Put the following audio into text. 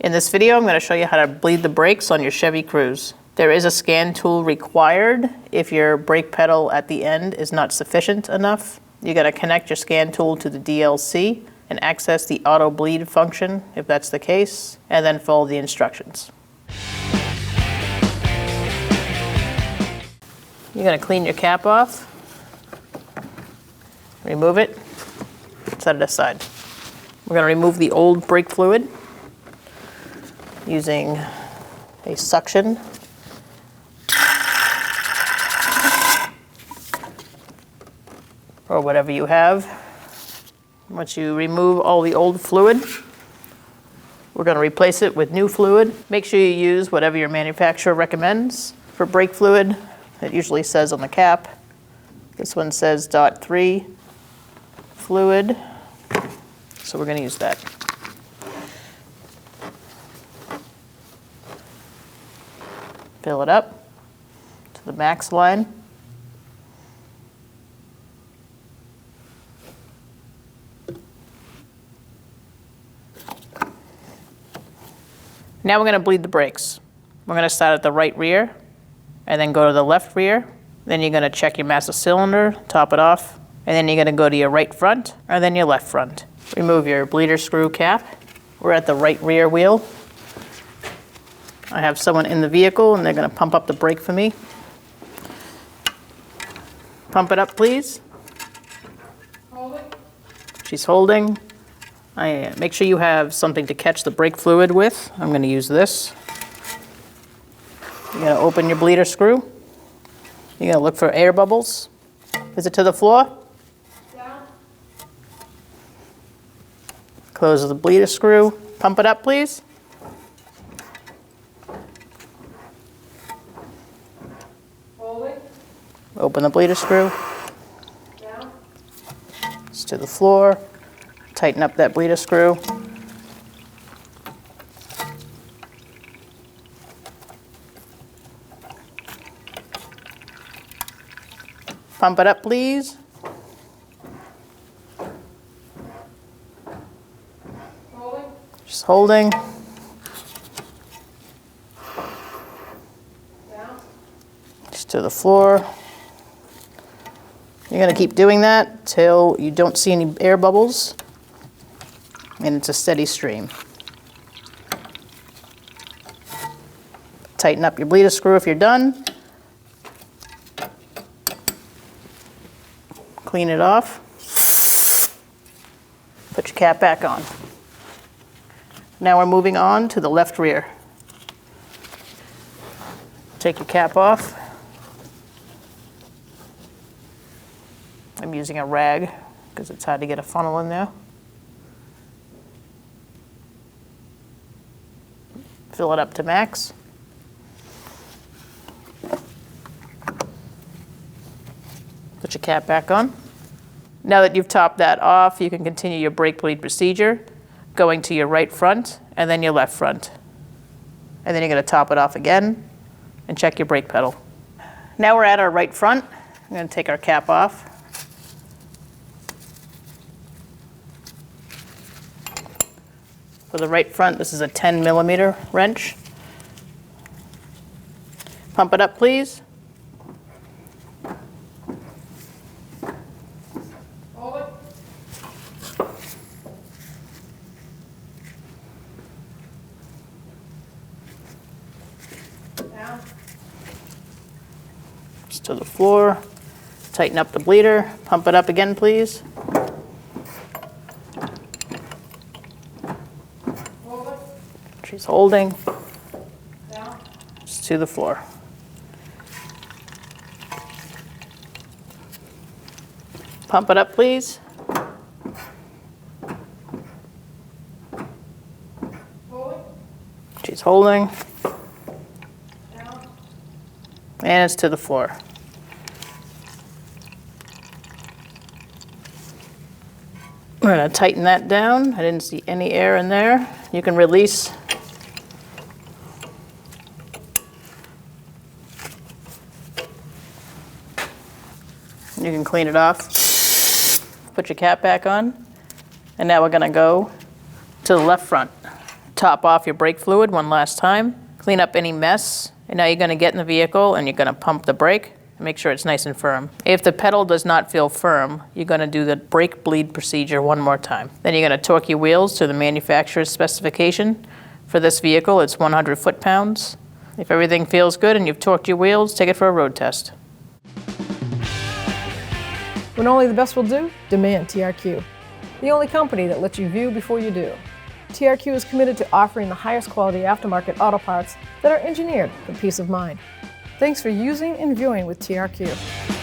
In this video, I'm going to show you how to bleed the brakes on your Chevy Cruze. There is a scan tool required if your brake pedal at the end is not sufficient enough. You're going to connect your scan tool to the DLC and access the auto bleed function if that's the case, and then follow the instructions. You're going to clean your cap off, remove it, set it aside. We're going to remove the old brake fluid using a suction. Or whatever you have. Once you remove all the old fluid, we're going to replace it with new fluid. Make sure you use whatever your manufacturer recommends. For brake fluid, it usually says on the cap. This one says .3 fluid, so we're going to use that. Fill it up to the max line. Now we're going to bleed the brakes. We're going to start at the right rear and then go to the left rear. Then you're going to check your master cylinder, top it off, and then you're going to go to your right front and then your left front. Remove your bleeder screw cap. We're at the right rear wheel. I have someone in the vehicle and they're going to pump up the brake for me. Pump it up, please. Hold it. She's holding. Make sure you have something to catch the brake fluid with. I'm going to use this. You're going to open your bleeder screw. You're going to look for air bubbles. Is it to the floor? Down. Close the bleeder screw. Pump it up, please. Hold it. Open the bleeder screw. Down. It's to the floor. Tighten up that bleeder screw. Pump it up, please. Hold it. Just holding. Down. Just to the floor. You're going to keep doing that till you don't see any air bubbles and it's a steady stream. Tighten up your bleeder screw if you're done. Clean it off. Put your cap back on. Now we're moving on to the left rear. Take your cap off. I'm using a rag because it's hard to get a funnel in there. Fill it up to max. Put your cap back on. Now that you've topped that off, you can continue your brake bleed procedure, going to your right front and then your left front. And then you're going to top it off again and check your brake pedal. Now we're at our right front. I'm going to take our cap off. For the right front, this is a 10mm wrench. Pump it up, please. Hold it. Down. Just to the floor. Tighten up the bleeder. Pump it up again, please. Hold it. She's holding. Down. Just to the floor. Pump it up, please. Hold it. She's holding. Down. And it's to the floor. We're going to tighten that down. I didn't see any air in there. You can release. You can clean it off. Put your cap back on. And now we're going to go to the left front. top off your brake fluid one last time, clean up any mess, and now you're going to get in the vehicle and you're going to pump the brake and make sure it's nice and firm. If the pedal does not feel firm, you're going to do the brake bleed procedure one more time. Then you're going to torque your wheels to the manufacturer's specification. For this vehicle, it's 100 foot-pounds. If everything feels good and you've torqued your wheels, take it for a road test. When only the best will do, demand TRQ. The only company that lets you view before you do. TRQ is committed to offering the highest quality aftermarket auto parts that are engineered for peace of mind. Thanks for using and viewing with TRQ.